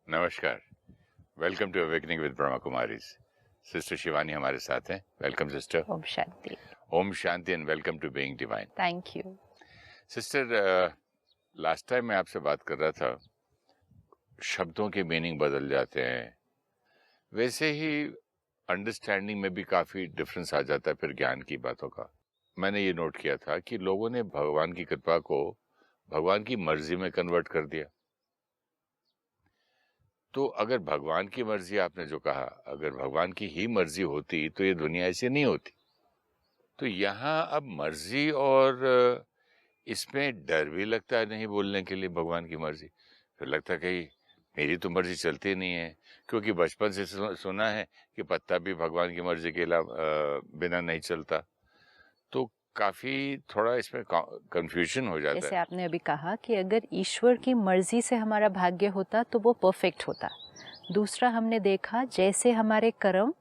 नमस्कार, welcome to awakening with Brahma Kumaris. Sister Shivani हमारे साथ हैं। Welcome sister. ओम शांति। ओम शांति and welcome to being divine. Thank you sister, last time मैं आपसे बात कर रहा था, शब्दों के मीनिंग बदल जाते हैं, वैसे ही अंडरस्टैंडिंग में भी काफी डिफरेंस आ जाता है फिर ज्ञान की बातों का। मैंने ये नोट किया था कि लोगों ने भगवान की कृपा को भगवान की मर्जी में कन्वर्ट कर दिया। तो अगर भगवान की मर्जी, आपने जो कहा, अगर भगवान की ही मर्जी होती तो ये दुनिया ऐसी नहीं होती। तो यहाँ अब मर्जी और इसमें डर भी लगता है नहीं बोलने के लिए भगवान की मर्जी। फिर लगता है कि मेरी तो मर्जी चलती नहीं है, क्योंकि बचपन से सुना है कि पत्ता भी भगवान की मर्जी के बिना नहीं चलता। तो काफी थोड़ा इसमें कंफ्यूजन हो जाता जैसे है। आपने अभी कहा कि अगर ईश्वर की मर्जी से हमारा भाग्य होता तो वो परफेक्ट होता। दूसरा हमने देखा जैसे हमारे कर्म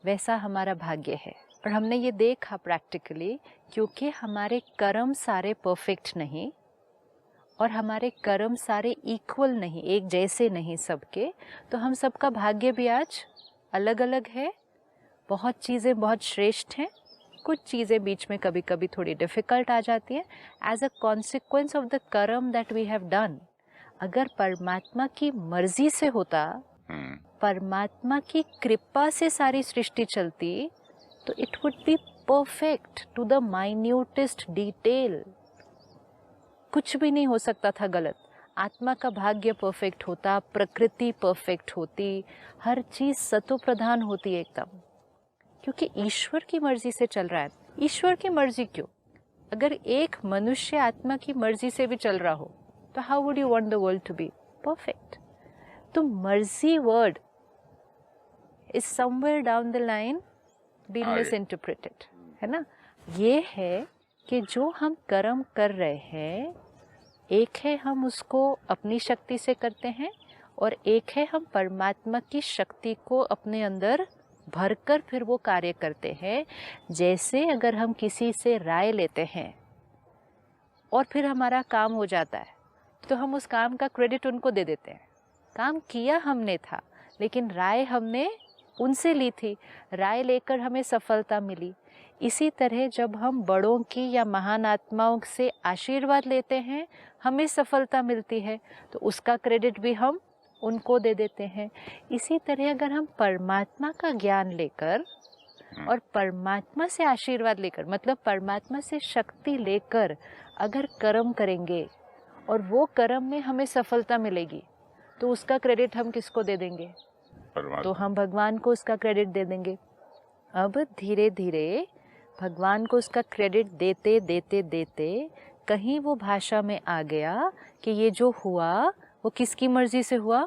वैसा हमारा भाग्य है, और हमने ये देखा प्रैक्टिकली, क्योंकि हमारे कर्म सारे परफेक्ट नहीं और हमारे कर्म सारे इक्वल नहीं, एक जैसे नहीं सबके, तो हम सबका भाग्य भी आज अलग अलग है। बहुत चीज़ें बहुत श्रेष्ठ हैं, कुछ चीज़ें बीच में कभी कभी थोड़ी डिफ़िकल्ट आ जाती हैं as a consequence of the karma that we have done. अगर परमात्मा की मर्जी से होता, परमात्मा की कृपा से सारी सृष्टि चलती, तो it would be perfect to the minutest detail. कुछ भी नहीं हो सकता था गलत। आत्मा का भाग्य परफेक्ट होता, प्रकृति परफेक्ट होती, हर चीज़ सतो प्रधान होती एकदम, क्योंकि ईश्वर की मर्जी से चल रहा है। ईश्वर की मर्जी क्यों? अगर एक मनुष्य आत्मा की मर्जी से भी चल रहा हो तो how would you want the world to be perfect? तो मर्जी word is somewhere down the line been misinterpreted, है ना। ये है कि जो हम कर्म कर रहे हैं, एक है हम उसको अपनी शक्ति से करते हैं, और एक है हम परमात्मा की शक्ति को अपने अंदर भरकर फिर वो कार्य करते हैं। जैसे अगर हम किसी से राय लेते हैं और फिर हमारा काम हो जाता है, तो हम उस काम का क्रेडिट उनको दे देते हैं। काम किया हमने था, लेकिन राय हमने उनसे ली थी, राय लेकर हमें सफलता मिली। इसी तरह जब हम बड़ों की या महान आत्माओं से आशीर्वाद लेते हैं, हमें सफलता मिलती है, तो उसका क्रेडिट भी हम उनको दे देते हैं। इसी तरह अगर हम परमात्मा का ज्ञान लेकर और परमात्मा से आशीर्वाद लेकर, मतलब परमात्मा से शक्ति लेकर अगर कर्म करेंगे और वो कर्म में हमें सफलता मिलेगी, तो उसका क्रेडिट हम किसको दे देंगे? तो हम भगवान को उसका क्रेडिट दे देंगे। अब धीरे धीरे भगवान को उसका क्रेडिट देते देते देते कहीं वो भाषा में आ गया कि ये जो हुआ वो किसकी मर्जी से हुआ?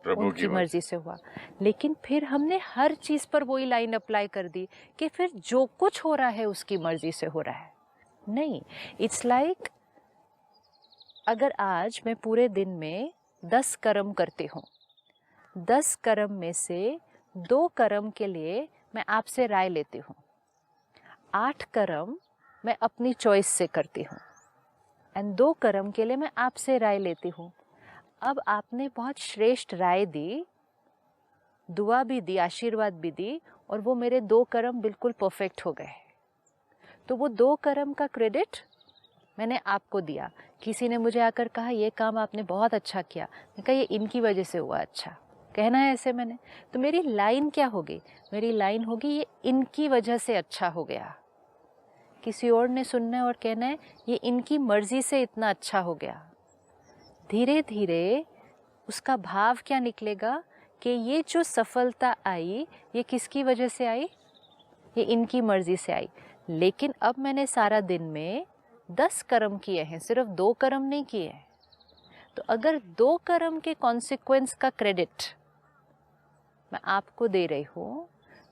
उनकी मर्जी से हुआ। लेकिन फिर हमने हर चीज पर वही लाइन अप्लाई कर दी कि फिर जो कुछ हो रहा है उसकी मर्जी से हो रहा है। नहीं, इट्स लाइक अगर आज मैं पूरे दिन में 10 कर्म करती हूँ, 10 कर्म में से 2 कर्म के लिए मैं आपसे राय लेती हूँ, 8 कर्म मैं अपनी चॉइस से करती हूँ, एंड 2 कर्म के लिए मैं आपसे राय लेती हूँ। अब आपने बहुत श्रेष्ठ राय दी, दुआ भी दी, आशीर्वाद भी दी, और वो मेरे 2 कर्म बिल्कुल परफेक्ट हो गए। तो वो 2 कर्म का क्रेडिट मैंने आपको दिया। किसी ने मुझे आकर कहा ये काम आपने बहुत अच्छा किया, मैं कहा ये इनकी वजह से हुआ अच्छा, कहना है ऐसे मैंने। तो मेरी लाइन क्या होगी? मेरी लाइन होगी ये इनकी वजह से अच्छा हो गया। किसी और ने सुनना है और कहना है ये इनकी मर्जी से इतना अच्छा हो गया। धीरे धीरे उसका भाव क्या निकलेगा कि ये जो सफलता आई ये किसकी वजह से आई? ये इनकी मर्जी से आई। लेकिन अब मैंने सारा दिन में 10 कर्म किए हैं, सिर्फ 2 कर्म नहीं किए हैं। तो अगर 2 कर्म के कॉन्सिक्वेंस का क्रेडिट मैं आपको दे रही हूँ,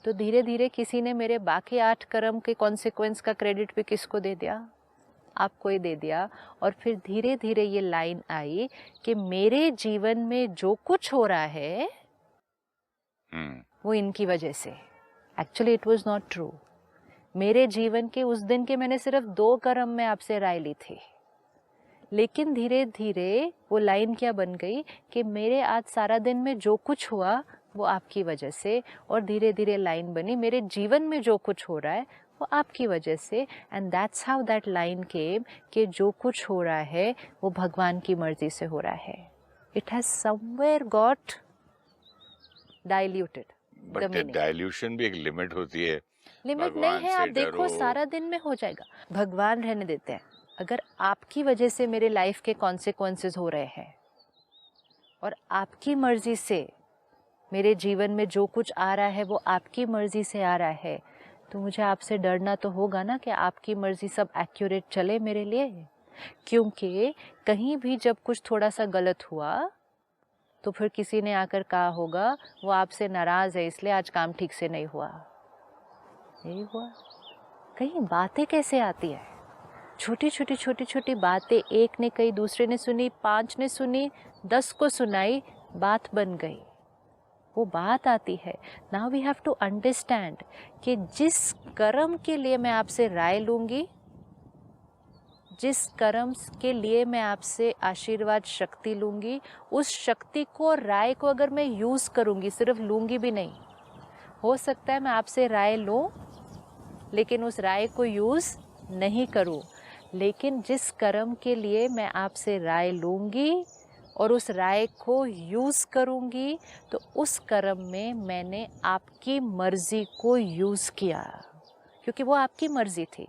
तो धीरे धीरे किसी ने मेरे बाकी 8 कर्म के कॉन्सिक्वेंस का क्रेडिट भी किसको दे दिया? आपको ही दे दिया। और फिर धीरे धीरे ये लाइन आई कि मेरे जीवन में जो कुछ हो रहा है वो इनकी वजह से। Actually it was not true. मेरे जीवन के उस दिन के मैंने सिर्फ 2 कर्म में आपसे राय ली थी, लेकिन धीरे धीरे वो लाइन क्या बन गई कि मेरे आज सारा दिन में जो कुछ हुआ वो आपकी वजह से, और धीरे धीरे लाइन बनी मेरे जीवन में जो कुछ हो रहा है वो आपकी वजह से। And that's how that line came कि जो कुछ हो रहा है वो भगवान की मर्जी से हो रहा है। It has somewhere got diluted. But dilution भी एक लिमिट होती है। लिमिट नहीं है, आप देखो सारा दिन में हो जाएगा। भगवान रहने देते हैं। अगर आपकी वजह से मेरे लाइफ के कॉन्सिक्वेंसेस हो रहे हैं और आपकी मर्जी से मेरे जीवन में जो कुछ आ रहा है वो आपकी मर्जी से आ रहा है, तो मुझे आपसे डरना तो होगा ना कि आपकी मर्जी सब एक्यूरेट चले मेरे लिए। क्योंकि कहीं भी जब कुछ थोड़ा सा गलत हुआ तो फिर किसी ने आकर कहा होगा वो आपसे नाराज है इसलिए आज काम ठीक से नहीं हुआ। नहीं हुआ। कहीं बातें कैसे आती है, छोटी छोटी बातें, एक ने कही, दूसरे ने सुनी, 5 ने सुनी, 10 को सुनाई, बात बन गई। वो बात आती है। Now we have to understand कि जिस कर्म के लिए मैं आपसे राय लूंगी, जिस कर्म के लिए मैं आपसे आशीर्वाद शक्ति लूंगी, उस शक्ति को और राय को अगर मैं यूज़ करूंगी, सिर्फ लूंगी भी नहीं, हो सकता है मैं आपसे राय लूं लेकिन उस राय को यूज़ नहीं करूं। लेकिन जिस कर्म के लिए मैं आपसे राय लूंगी और उस राय को यूज़ करूंगी, तो उस कर्म में मैंने आपकी मर्जी को यूज़ किया, क्योंकि वो आपकी मर्जी थी।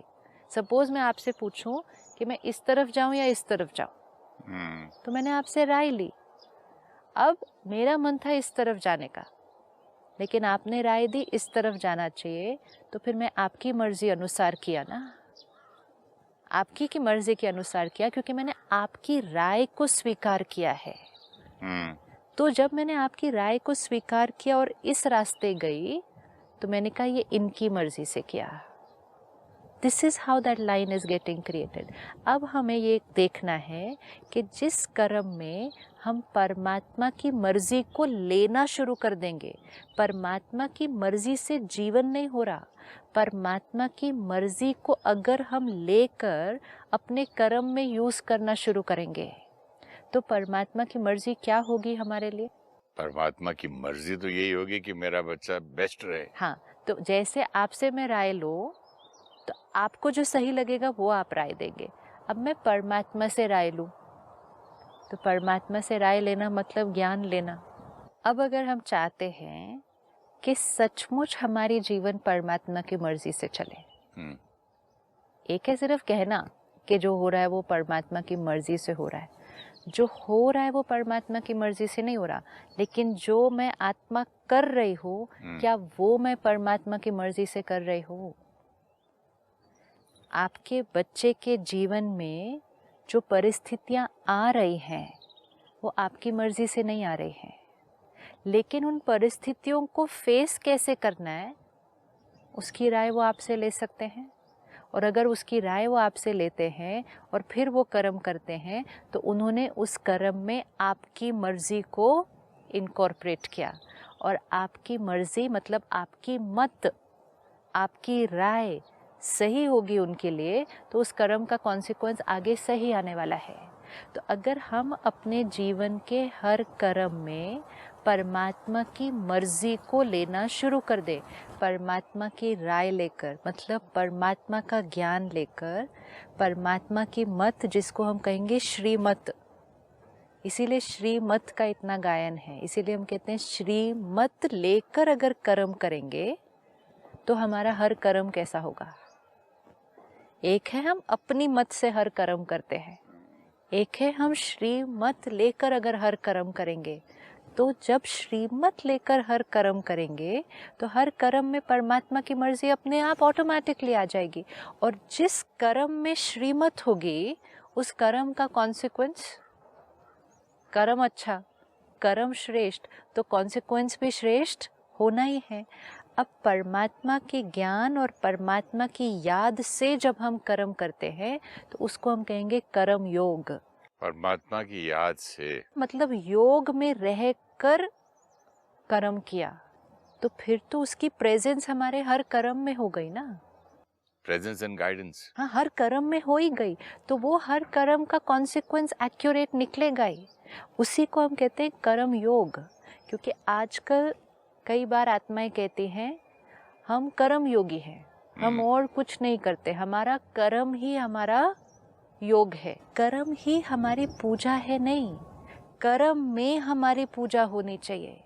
सपोज मैं आपसे पूछूं कि मैं इस तरफ जाऊं या इस तरफ जाऊं, तो मैंने आपसे राय ली। अब मेरा मन था इस तरफ जाने का, लेकिन आपने राय दी इस तरफ जाना चाहिए, तो फिर मैं आपकी मर्जी अनुसार किया ना, आपकी की मर्जी के अनुसार किया, क्योंकि मैंने आपकी राय को स्वीकार किया है। तो जब मैंने आपकी राय को स्वीकार किया और इस रास्ते गई, तो मैंने कहा ये इनकी मर्जी से किया। This is how that line is getting created. अब हमें ये देखना है कि जिस कर्म में हम परमात्मा की मर्जी को लेना शुरू कर देंगे, परमात्मा की मर्जी से जीवन नहीं हो रहा, परमात्मा की मर्जी को अगर हम लेकर अपने कर्म में यूज करना शुरू करेंगे, तो परमात्मा की मर्जी क्या होगी हमारे लिए? परमात्मा की मर्जी तो यही होगी कि मेरा बच्चा बेस्ट रहे। हाँ, तो जैसे आपसे मैं राय लूं, तो आपको जो सही लगेगा वो आप राय देंगे। अब मैं परमात्मा से राय लूं, तो परमात्मा से राय लेना मतलब ज्ञान लेना। अब अगर हम चाहते हैं कि सचमुच हमारी जीवन परमात्मा की मर्जी से चले, एक है सिर्फ कहना कि जो हो रहा है वो परमात्मा की मर्जी से हो रहा है, जो हो रहा है वो परमात्मा की मर्जी से नहीं हो रहा, लेकिन जो मैं आत्मा कर रही हूँ, क्या वो मैं परमात्मा की मर्जी से कर रही हूँ? आपके बच्चे के जीवन में जो परिस्थितियां आ रही हैं वो आपकी मर्जी से नहीं आ रही हैं, लेकिन उन परिस्थितियों को फेस कैसे करना है उसकी राय वो आपसे ले सकते हैं। और अगर उसकी राय वो आपसे लेते हैं और फिर वो कर्म करते हैं, तो उन्होंने उस कर्म में आपकी मर्जी को इनकॉर्पोरेट किया। और आपकी मर्जी मतलब आपकी मत, आपकी राय सही होगी उनके लिए, तो उस कर्म का कॉन्सिक्वेंस आगे सही आने वाला है। तो अगर हम अपने जीवन के हर कर्म में परमात्मा की मर्जी को लेना शुरू कर दें, परमात्मा की राय लेकर, मतलब परमात्मा का ज्ञान लेकर, परमात्मा की मत जिसको हम कहेंगे श्रीमत, इसीलिए श्रीमत का इतना गायन है, इसीलिए हम कहते हैं श्रीमत लेकर अगर कर्म करेंगे तो हमारा हर कर्म कैसा होगा? एक है हम अपनी मत से हर कर्म करते हैं, एक है हम श्रीमत लेकर अगर हर कर्म करेंगे। तो जब श्रीमत लेकर हर कर्म करेंगे तो हर कर्म में परमात्मा की मर्जी अपने आप ऑटोमेटिकली आ जाएगी। और जिस कर्म में श्रीमत होगी उस कर्म का कॉन्सिक्वेंस, कर्म अच्छा, कर्म श्रेष्ठ, तो कॉन्सिक्वेंस भी श्रेष्ठ होना ही है। अब परमात्मा के ज्ञान और परमात्मा की याद से जब हम कर्म करते हैं तो उसको हम कहेंगे कर्म योग। परमात्मा की याद से मतलब योग में रहकर कर्म किया, तो फिर तो उसकी प्रेजेंस हमारे हर कर्म में हो गई ना। Presence and guidance. हाँ, हर कर्म में हो ही गई, तो वो हर कर्म का कॉन्सिक्वेंस एक्यूरेट निकलेगा ही। उसी को हम कहते हैं कर्म योग। क्योंकि आजकल कई बार आत्माएं कहती हैं हम कर्म योगी हैं, हम और कुछ नहीं करते, हमारा कर्म ही हमारा योग है। कर्म ही हमारी पूजा है नहीं, कर्म में हमारी पूजा होनी चाहिए।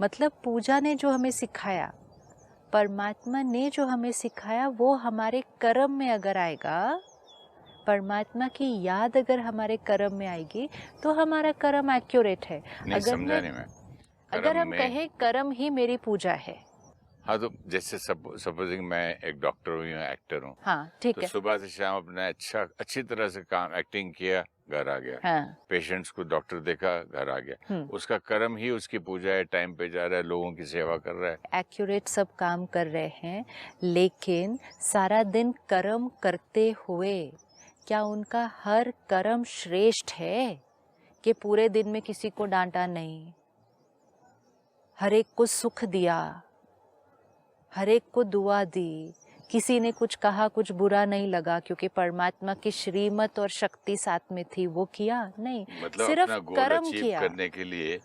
मतलब पूजा ने जो हमें सिखाया, परमात्मा ने जो हमें सिखाया, वो हमारे कर्म में अगर आएगा, परमात्मा की याद अगर हमारे कर्म में आएगी, तो हमारा कर्म एक्यूरेट है। अगर हम कहें कर्म ही मेरी पूजा है। हाँ, तो जैसे सपोजिंग मैं एक डॉक्टर हूँ या एक्टर हूँ, हाँ, ठीक है। सुबह से शाम अपना अच्छी तरह से काम एक्टिंग किया, घर आ गया। हाँ। पेशेंट्स को डॉक्टर देखा, घर आ गया। उसका कर्म ही उसकी पूजा है, टाइम पे जा रहा है, लोगों की सेवा कर रहा है। एक्यूरेट सब काम कर रहे हैं, लेकिन सारा दिन कर्म करते हुए क्या उनका हर कर्म श्रेष्ठ है? कि पूरे दिन में किसी को डांटा नहीं, हर एक को सुख दिया, हर एक को दुआ दी, किसी ने कुछ कहा कुछ बुरा नहीं लगा क्योंकि परमात्मा की श्रीमत और शक्ति साथ में थी, वो किया नहीं, मतलब सिर्फ अपना गोल कर्म अचीव किया। करने के लिए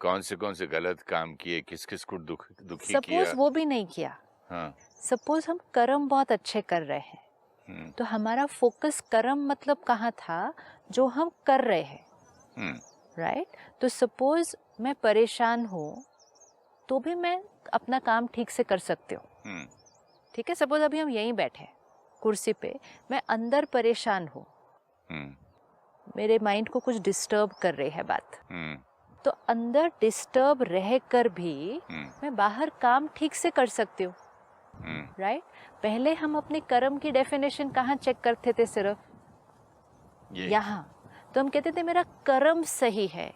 कौन से गलत काम किए, किस किस को दुखी सपोज किया, वो भी नहीं किया। हाँ। सपोज हम कर्म बहुत अच्छे कर रहे हैं, तो हमारा फोकस कर्म मतलब कहाँ था? जो हम कर रहे हैं, राइट? तो सपोज मैं परेशान हूँ तो भी मैं अपना काम ठीक से कर सकती हूँ, ठीक है? सपोज अभी हम यहीं बैठे हैं कुर्सी पे, मैं अंदर परेशान हूँ, मेरे माइंड को कुछ डिस्टर्ब कर रही है बात, तो अंदर डिस्टर्ब रह कर भी मैं बाहर काम ठीक से कर सकती हूँ, राइट? पहले हम अपने कर्म की डेफिनेशन कहाँ चेक करते थे? सिर्फ यहाँ। तो हम कहते थे मेरा कर्म सही है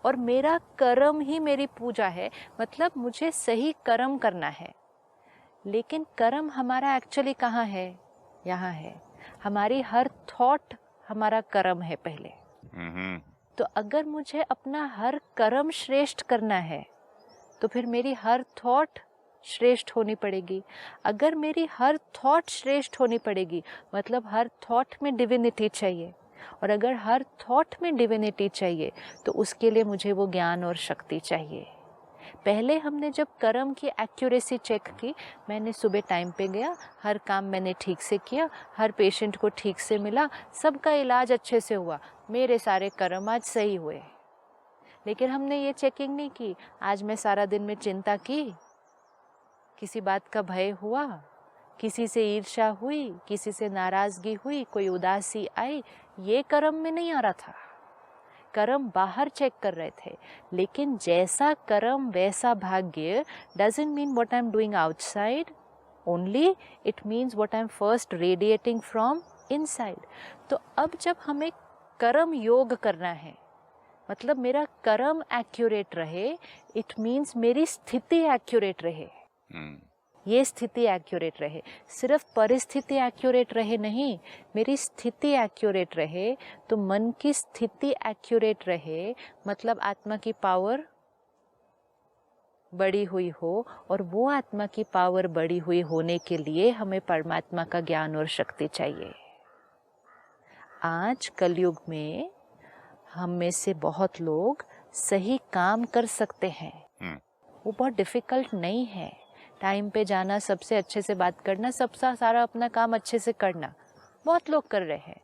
और मेरा कर्म ही मेरी पूजा है, मतलब मुझे सही कर्म करना है। लेकिन कर्म हमारा एक्चुअली कहाँ है? यहाँ है। हमारी हर थॉट हमारा कर्म है पहले। तो अगर मुझे अपना हर कर्म श्रेष्ठ करना है तो फिर मेरी हर थॉट श्रेष्ठ होनी पड़ेगी। अगर मेरी हर थॉट श्रेष्ठ होनी पड़ेगी मतलब हर थॉट में डिविनिटी चाहिए, और अगर हर थॉट में डिविनिटी चाहिए तो उसके लिए मुझे वो ज्ञान और शक्ति चाहिए। पहले हमने जब कर्म की एक्यूरेसी चेक की, मैंने सुबह टाइम पे गया, हर काम मैंने ठीक से किया, हर पेशेंट को ठीक से मिला, सबका इलाज अच्छे से हुआ, मेरे सारे कर्म आज सही हुए। लेकिन हमने ये चेकिंग नहीं की, आज मैं सारा दिन में चिंता की, किसी बात का भय हुआ, किसी से ईर्ष्या हुई, किसी से नाराजगी हुई, कोई उदासी आई, ये कर्म में नहीं आ रहा था। कर्म बाहर चेक कर रहे थे। लेकिन जैसा कर्म वैसा भाग्य doesn't mean what I'm doing outside only, it means what I'm first radiating from inside। तो अब जब हमें कर्म योग करना है, मतलब मेरा कर्म एक्यूरेट रहे, इट मीन्स मेरी स्थिति एक्यूरेट रहे। ये स्थिति एक्यूरेट रहे, सिर्फ परिस्थिति एक्यूरेट रहे नहीं, मेरी स्थिति एक्यूरेट रहे। तो मन की स्थिति एक्यूरेट रहे मतलब आत्मा की पावर बड़ी हुई हो, और वो आत्मा की पावर बड़ी हुई होने के लिए हमें परमात्मा का ज्ञान और शक्ति चाहिए। आज कलयुग में हम में से बहुत लोग सही काम कर सकते हैं, वो बहुत डिफिकल्ट नहीं है। टाइम पे जाना, सबसे अच्छे से बात करना, सबसे सारा अपना काम अच्छे से करना, बहुत लोग कर रहे हैं।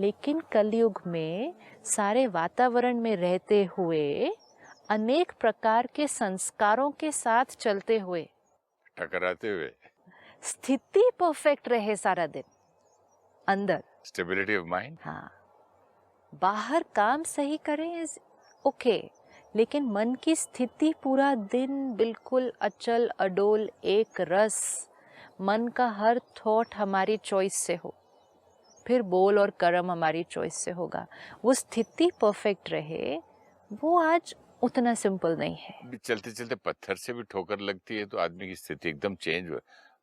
लेकिन कलयुग में सारे वातावरण में रहते हुए, अनेक प्रकार के संस्कारों के साथ चलते हुए, टकराते हुए, स्थिति परफेक्ट रहे सारा दिन, अंदर स्टेबिलिटी ऑफ माइंड, हाँ, बाहर काम सही करें इज ओके, लेकिन मन की स्थिति पूरा दिन बिल्कुल अचल अडोल एक रस, मन का हर थॉट हमारी चॉइस से हो, फिर बोल और कर्म हमारी चॉइस से होगा, वो स्थिति परफेक्ट रहे, वो आज उतना सिंपल नहीं है। चलते चलते पत्थर से भी ठोकर लगती है तो आदमी की स्थिति एकदम चेंज,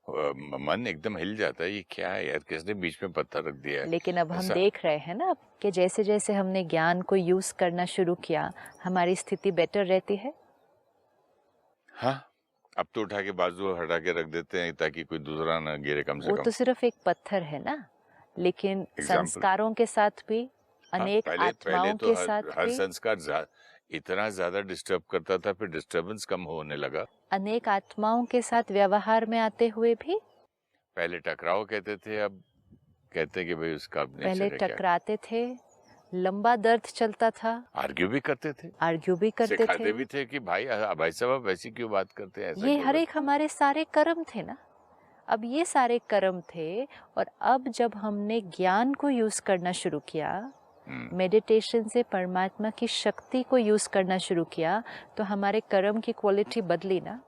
मन एकदम हिल जाता है, ये क्या है यार, किसने बीच में पत्थर रख दिया है। लेकिन अब हम देख रहे हैं ना कि जैसे जैसे हमने ज्ञान को यूज करना शुरू किया, हमारी स्थिति बेटर रहती है। हाँ, अब तो उठा के बाजू हटा के रख देते हैं ताकि कोई दूसरा ना गिरे कम से वो कम। तो सिर्फ एक पत्थर है ना, लेकिन एग्जाम्पल। संस्कारों के साथ भी, हाँ, अनेक पहले आत्माओं तो के हर साथ हर भी, संस्कार इतना ज्यादा डिस्टर्ब करता था, फिर डिस्टरबेंस कम होने लगा। अनेक आत्माओं के साथ व्यवहार में आते हुए भी। पहले टकराव कहते थे, अब कहते हैं कि भाई उसका पहले नेचर है क्या। टकराते थे, लंबा दर्द चलता था, आर्ग्यू भी करते थे, आर्ग्यू भी करते सिखाते थे। भी थे कि भाई भाई साहब आप ऐसी क्यों बात करते हैं, ऐसा ये क्यों हर करते एक हमारे सारे कर्म थे ना। अब ये सारे कर्म थे, और अब जब हमने ज्ञान को यूज करना शुरू किया, मेडिटेशन से परमात्मा की शक्ति को यूज करना शुरू किया, तो हमारे कर्म की क्वालिटी बदली ना।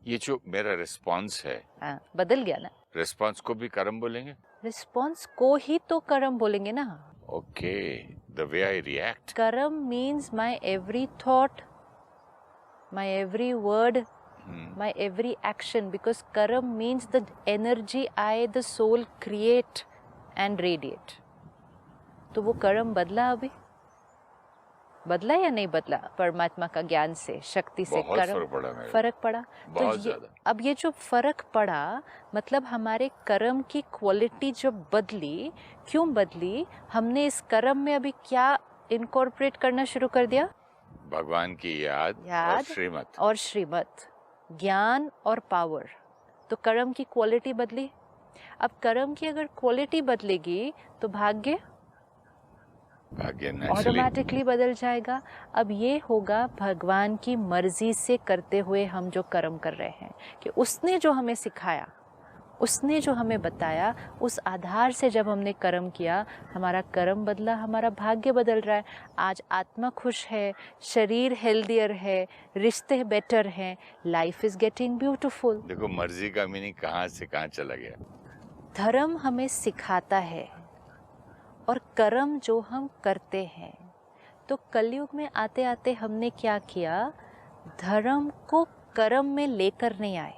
ये जो मेरा रिस्पॉन्स है, हाँ, बदल गया ना। रिस्पॉन्स को भी कर्म बोलेंगे? रिस्पॉन्स को ही तो कर्म बोलेंगे ना। Okay, the way I react. Karma means my every thought, my every word, my every action, because karam means the energy I, the soul, create and radiate. तो वो कर्म बदला, अभी बदला या नहीं बदला? परमात्मा का ज्ञान से, शक्ति से बहुत कर्म फर्क पड़ा मेरे, फर्क पड़ा। बहुत तो ज्यादा। अब ये जो फर्क पड़ा, मतलब हमारे कर्म की क्वालिटी जो बदली, क्यों बदली? हमने इस कर्म में अभी क्या इनकॉर्पोरेट करना शुरू कर दिया? भगवान की याद और श्रीमत, ज्ञान और पावर। तो कर्म की क्वालिटी बदली। अब कर्म की अगर क्वालिटी बदलेगी तो भाग्य ऑटोमेटिकली बदल जाएगा। अब ये होगा भगवान की मर्जी से करते हुए हम जो कर्म कर रहे हैं, कि उसने जो हमें सिखाया, उसने जो हमें बताया, उस आधार से जब हमने कर्म किया, हमारा कर्म बदला, हमारा भाग्य बदल रहा है। आज आत्मा खुश है, शरीर हेल्दियर है, रिश्ते बेटर हैं, लाइफ इज गेटिंग ब्यूटीफुल। देखो मर्जी का मीनिंग कहाँ से कहाँ चला गया। धर्म हमें सिखाता है, और कर्म जो हम करते हैं। तो कलयुग में आते आते हमने क्या किया? धर्म को कर्म में लेकर नहीं आए।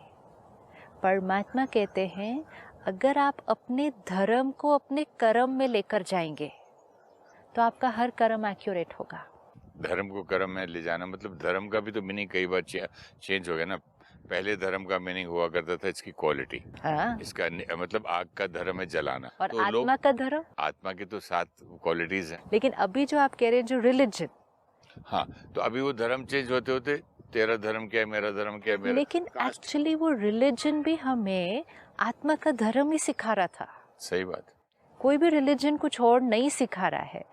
परमात्मा कहते हैं, अगर आप अपने धर्म को अपने कर्म में लेकर जाएंगे तो आपका हर कर्म एक्यूरेट होगा। धर्म को कर्म में ले जाना, मतलब धर्म का भी तो मीनिंग कई बार चेंज हो गया ना। पहले धर्म का मीनिंग हुआ करता था इसकी क्वालिटी, इसका मतलब आग का धर्म है जलाना, और तो आत्मा का धर्म, आत्मा की तो 7 क्वालिटीज हैं। लेकिन अभी जो आप कह रहे हैं जो रिलीजन, हाँ, तो अभी वो धर्म चेंज होते होते तेरा धर्म क्या है, मेरा धर्म क्या है, मेरा, लेकिन एक्चुअली वो रिलीजन भी हमें आत्मा का धर्म ही सिखा रहा था। सही बात। कोई भी रिलीजन कुछ और नहीं सिखा रहा है।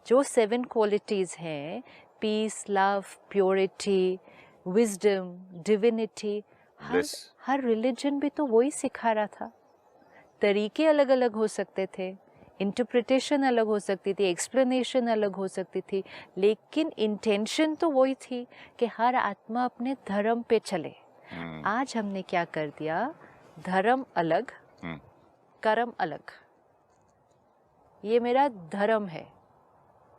जो 7 क्वालिटीज हैं, peace, love, purity, wisdom, divinity, हर रिलीजन भी तो वही सिखा रहा था। तरीके अलग अलग हो सकते थे, इंटरप्रिटेशन अलग हो सकती थी, एक्सप्लेनेशन अलग हो सकती थी, लेकिन इंटेंशन तो वही थी कि हर आत्मा अपने धर्म पे चले। आज हमने क्या कर दिया? धर्म अलग, कर्म अलग। ये मेरा धर्म है,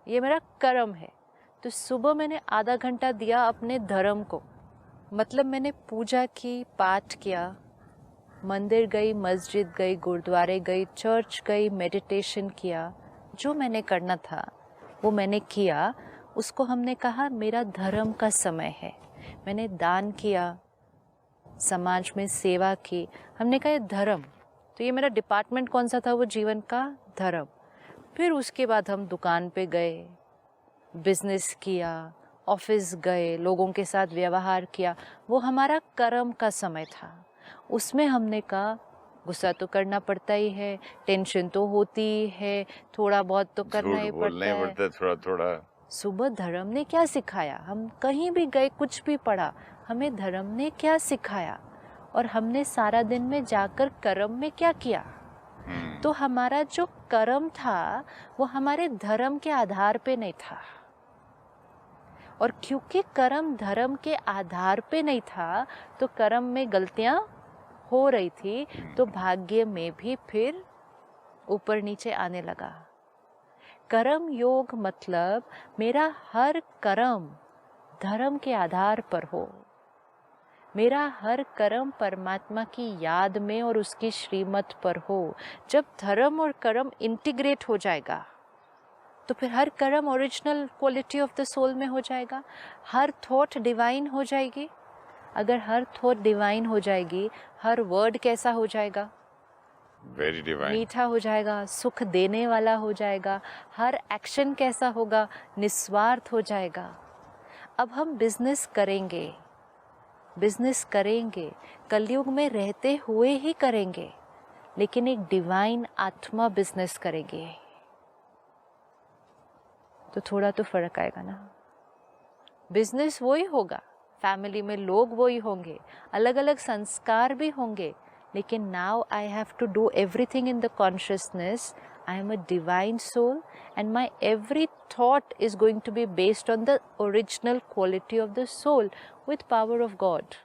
ये मेरा कर्म है। तो सुबह मैंने आधा घंटा दिया अपने धर्म को, मतलब मैंने पूजा की, पाठ किया, मंदिर गई, मस्जिद गई, गुरुद्वारे गई, चर्च गई, मेडिटेशन किया। जो मैंने करना था वो मैंने किया। उसको हमने कहा मेरा धर्म का समय है। मैंने दान किया, समाज में सेवा की, हमने कहा ये धर्म। तो ये मेरा डिपार्टमेंट कौन सा था? वो जीवन का धर्म। फिर उसके बाद हम दुकान पे गए, बिजनेस किया, ऑफिस गए, लोगों के साथ व्यवहार किया। वो हमारा कर्म का समय था। उसमें हमने कहा गुस्सा तो करना पड़ता ही है, टेंशन तो होती ही है, थोड़ा बहुत तो करना ही पड़ता है, थोड़ा थोड़ा। सुबह धर्म ने क्या सिखाया? हम कहीं भी गए, कुछ भी पढ़ा, हमें धर्म ने क्या सिखाया? और हमने सारा दिन में जाकर कर्म में क्या किया? तो हमारा जो कर्म था वो हमारे धर्म के आधार पे नहीं था। और क्योंकि कर्म धर्म के आधार पे नहीं था, तो कर्म में गलतियां हो रही थी, तो भाग्य में भी फिर ऊपर नीचे आने लगा। कर्म योग मतलब मेरा हर कर्म धर्म के आधार पर हो, मेरा हर कर्म परमात्मा की याद में और उसकी श्रीमत पर हो। जब धर्म और कर्म इंटीग्रेट हो जाएगा तो फिर हर कर्म original quality of the soul में हो जाएगा, हर थॉट डिवाइन हो जाएगी, अगर हर थॉट डिवाइन हो जाएगी, हर वर्ड कैसा हो जाएगा? वेरी डिवाइन, मीठा हो जाएगा, सुख देने वाला हो जाएगा। हर एक्शन कैसा होगा? निस्वार्थ हो जाएगा। अब हम बिजनेस करेंगे, कलयुग में रहते हुए ही करेंगे, लेकिन एक डिवाइन आत्मा बिजनेस करेंगे, तो थोड़ा तो फर्क आएगा ना। बिजनेस वही होगा, फैमिली में लोग वही होंगे, अलग अलग संस्कार भी होंगे, लेकिन now I have to do everything in the consciousness. I am a divine soul and my every thought is going to be based on the original quality of the soul with power of God.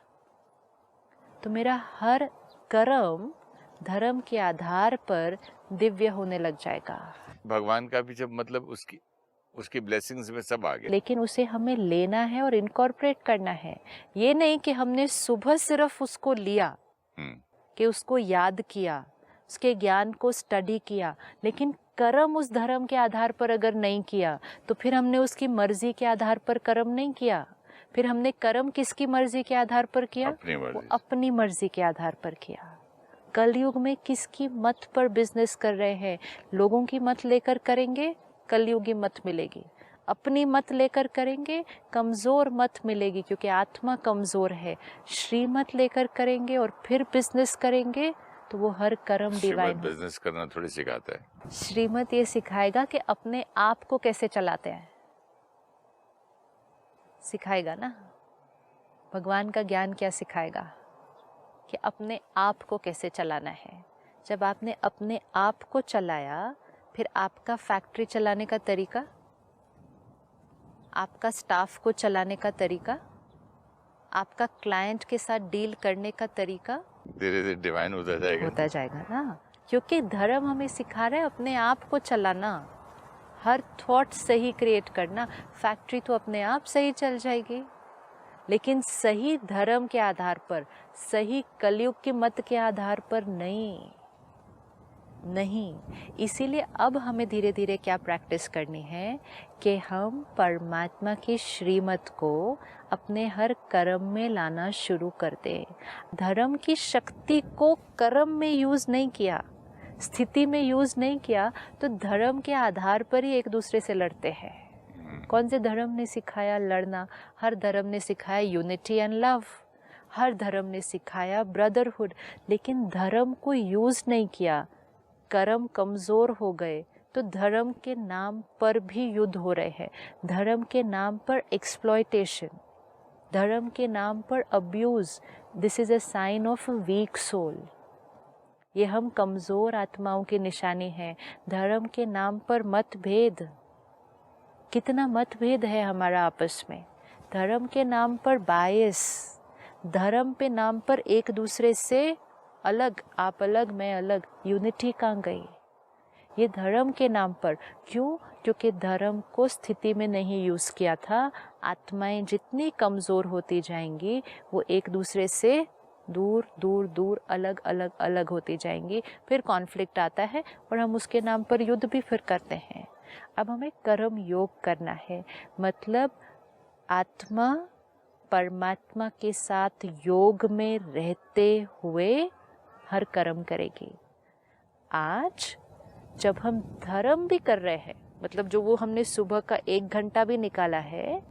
तो मेरा हर कर्म धर्म के आधार पर दिव्य होने लग जाएगा. भगवान का भी जब मतलब उसकी ब्लेसिंग्स में सब आ गया, लेकिन उसे हमें लेना है और इनकॉर्पोरेट करना है. ये नहीं कि हमने सुबह सिर्फ उसको लिया, कि उसको याद किया, उसके ज्ञान को स्टडी किया, लेकिन कर्म उस धर्म के आधार पर अगर नहीं किया, तो फिर हमने उसकी मर्जी के आधार पर कर्म नहीं किया. फिर हमने कर्म किसकी मर्जी के आधार पर किया? अपनी मर्जी के आधार पर किया. कलयुग में किसकी मत पर बिजनेस कर रहे हैं? लोगों की मत लेकर करेंगे, कलयुगी मत मिलेगी. अपनी मत लेकर करेंगे, कमजोर मत मिलेगी, क्योंकि आत्मा कमजोर है. श्रीमत लेकर करेंगे और फिर बिजनेस करेंगे, तो वो हर कर्म डिवाइन. बिजनेस करना थोड़ी सिखाता है. श्रीमत ये सिखाएगा कि अपने आप को कैसे चलाते हैं, सिखाएगा ना. भगवान का ज्ञान क्या सिखाएगा? कि अपने आप को कैसे चलाना है. जब आपने अपने आप को चलाया, फिर आपका फैक्ट्री चलाने का तरीका, आपका स्टाफ को चलाने का तरीका, आपका क्लाइंट के साथ डील करने का तरीका धीरे धीरे डिवाइन होता जाएगा ना. क्योंकि धर्म हमें सिखा रहा है अपने आप को चलाना, हर थॉट सही क्रिएट करना. फैक्ट्री तो अपने आप सही चल जाएगी, लेकिन सही धर्म के आधार पर, सही कलयुग के मत के आधार पर नहीं. इसीलिए अब हमें धीरे धीरे क्या प्रैक्टिस करनी है कि हम परमात्मा की श्रीमत को अपने हर कर्म में लाना शुरू कर दें. धर्म की शक्ति को कर्म में यूज़ नहीं किया, स्थिति में यूज़ नहीं किया, तो धर्म के आधार पर ही एक दूसरे से लड़ते हैं. कौन से धर्म ने सिखाया लड़ना? हर धर्म ने सिखाया यूनिटी एंड लव, हर धर्म ने सिखाया ब्रदरहुड, लेकिन धर्म को यूज़ नहीं किया. कर्म कमज़ोर हो गए, तो धर्म के नाम पर भी युद्ध हो रहे हैं. धर्म के नाम पर एक्सप्लॉयटेशन, धर्म के नाम पर abuse. This is a sign of a weak soul. ये हम कमज़ोर आत्माओं की निशानी है. धर्म के नाम पर मतभेद, कितना मतभेद है हमारा आपस में. धर्म के नाम पर बायस, धर्म के नाम पर एक दूसरे से अलग, आप अलग मैं अलग, यूनिटी कहाँ गई? ये धर्म के नाम पर. क्यों? क्योंकि धर्म को स्थिति में नहीं यूज़ किया था. आत्माएं जितनी कमज़ोर होती जाएंगी, वो एक दूसरे से दूर दूर दूर, अलग अलग अलग होती जाएंगी. फिर कॉन्फ्लिक्ट आता है और हम उसके नाम पर युद्ध भी फिर करते हैं. अब हमें कर्म योग करना है, मतलब आत्मा परमात्मा के साथ योग में रहते हुए हर कर्म करेगी. आज जब हम धर्म भी कर रहे हैं, मतलब जो वो हमने सुबह का 1 घंटा भी निकाला है,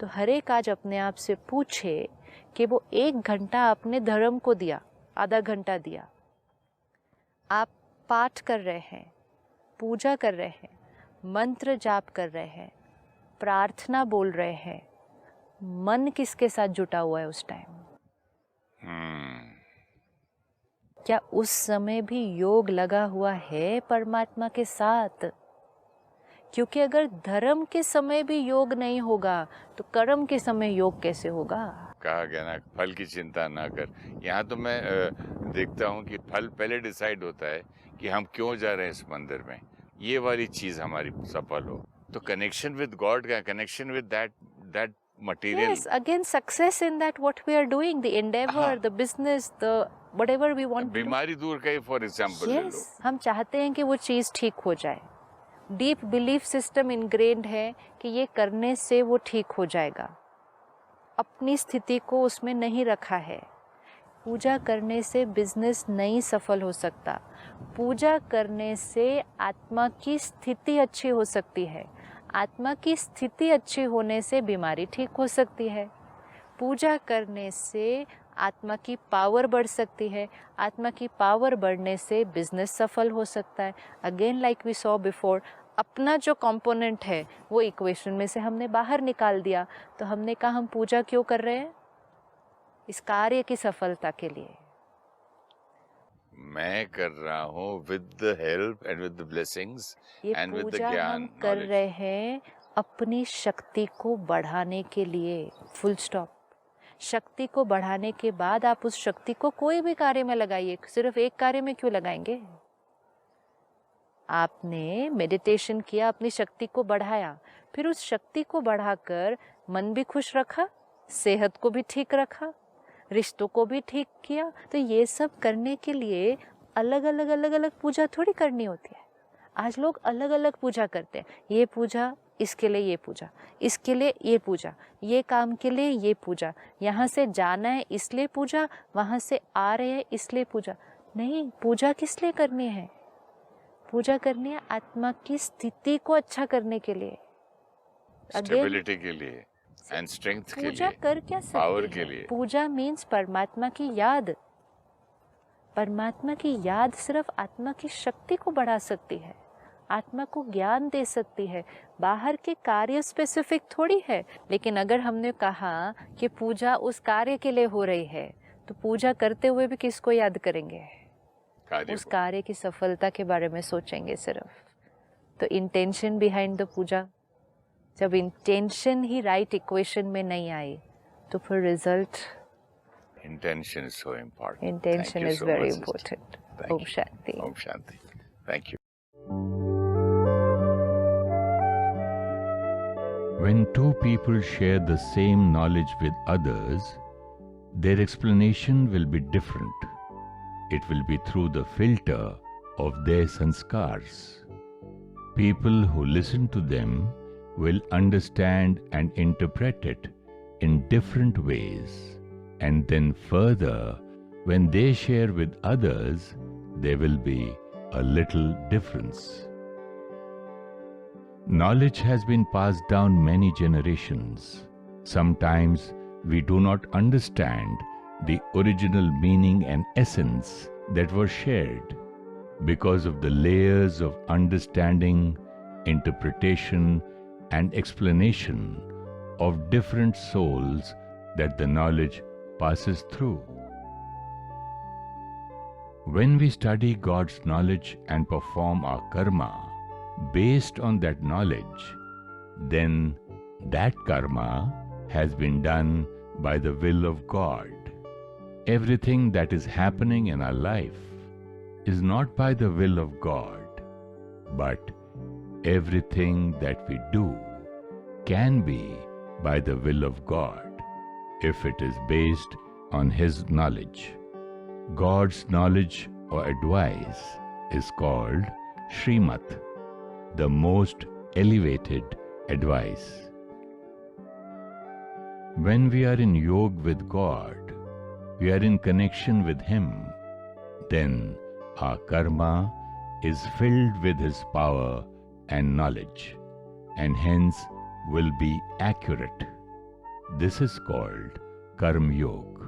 तो हर एक आज अपने आप से पूछे कि वो 1 घंटा आपने धर्म को दिया, आधा घंटा दिया. आप पाठ कर रहे हैं, पूजा कर रहे हैं, मंत्र जाप कर रहे हैं, प्रार्थना बोल रहे हैं, मन किसके साथ जुटा हुआ है उस टाइम? क्या उस समय भी योग लगा हुआ है परमात्मा के साथ? क्योंकि अगर धर्म के समय भी योग नहीं होगा, तो कर्म के समय योग कैसे होगा? कहा गया ना, फल की चिंता ना कर. यहाँ तो मैं देखता हूँ कि फल पहले डिसाइड होता है कि हम क्यों जा रहे हैं इस मंदिर में. ये वाली चीज हमारी सफल हो, तो कनेक्शन विद गॉड का, connection with that material. Yes, again success in that what we are doing, the endeavor, the business, the whatever we want to do. बीमारी दूर कहीं फॉर एग्जाम्पल ले लो. हम चाहते हैं कि वो चीज़ ठीक हो जाए. डीप बिलीफ सिस्टम इनग्रेन्ड है कि ये करने से वो ठीक हो जाएगा. अपनी स्थिति को उसमें नहीं रखा है। पूजा करने से बिजनेस नहीं सफल हो सकता। पूजा करने से आत्मा की स्थिति अच्छी हो सकती है। आत्मा की स्थिति अच्छी होने से बीमारी ठीक हो सकती है। पूजा करने से आत्मा की पावर बढ़ सकती है। आत्मा की पावर बढ़ने से बिजनेस सफल हो सकता है। Again like we saw before, अपना जो कंपोनेंट है वो इक्वेशन में से हमने बाहर निकाल दिया। तो हमने कहा हम पूजा क्यों कर रहे हैं? इस कार्य की सफलता के लिए। मैं कर रहा हूँ with the help and with the blessings and with the puja gyan हम कर knowledge. रहे हैं अपनी शक्ति को बढ़ाने के लिए, फुल स्टॉप। शक्ति को बढ़ाने के बाद आप उस शक्ति को कोई भी कार्य में लगाइए। सिर्फ एक कार्य में क्यों लगाएंगे? आपने मेडिटेशन किया, अपनी शक्ति को बढ़ाया, फिर उस शक्ति को बढ़ाकर मन भी खुश रखा, सेहत को भी ठीक रखा, रिश्तों को भी ठीक किया। तो ये सब करने के लिए अलग अलग पूजा थोड़ी करनी होती है। आज लोग अलग अलग पूजा करते हैं। ये पूजा, इसके लिए ये पूजा, इसके लिए ये पूजा, ये काम के लिए ये पूजा, यहाँ से जाना है इसलिए पूजा, वहाँ से आ रहे हैं इसलिए पूजा। नहीं, पूजा किस लिए करनी है? पूजा करनी है आत्मा की स्थिति को अच्छा करने के लिए, स्टेबिलिटी के लिए एंड स्ट्रेंथ के लिए, पूजा कर क्या सकते पावर हैं? के लिए। पूजा मीन्स परमात्मा की याद। परमात्मा की याद सिर्फ आत्मा की शक्ति को बढ़ा सकती है, आत्मा को ज्ञान दे सकती है। बाहर के कार्य स्पेसिफिक थोड़ी है। लेकिन अगर हमने कहा कि पूजा उस कार्य के लिए हो रही है, तो पूजा करते हुए भी किसको याद करेंगे? उस कार्य की सफलता के बारे में सोचेंगे सिर्फ। तो इंटेंशन बिहाइंड द पूजा, जब इंटेंशन ही राइट इक्वेशन में नहीं आई, तो फिर result. Intention is so important. Intention is very important. Thank Om you. Shanti. Om Shanti. Thank you. When two people share the same knowledge with others, their explanation will be different. It will be through the filter of their sanskars. People who listen to them will understand and interpret it in different ways. And then further, when they share with others, there will be a little difference. Knowledge has been passed down many generations. Sometimes we do not understand the original meaning and essence that were shared because of the layers of understanding, interpretation, and explanation of different souls that the knowledge passes through. When we study God's knowledge and perform our karma based on that knowledge, then that karma has been done by the will of God. Everything that is happening in our life is not by the will of God, but everything that we do can be by the will of God if it is based on His knowledge. God's knowledge or advice is called Srimad, the most elevated advice. When we are in yoga with God, we are in connection with Him, then our karma is filled with His power and knowledge, and hence will be accurate. This is called Karma Yoga.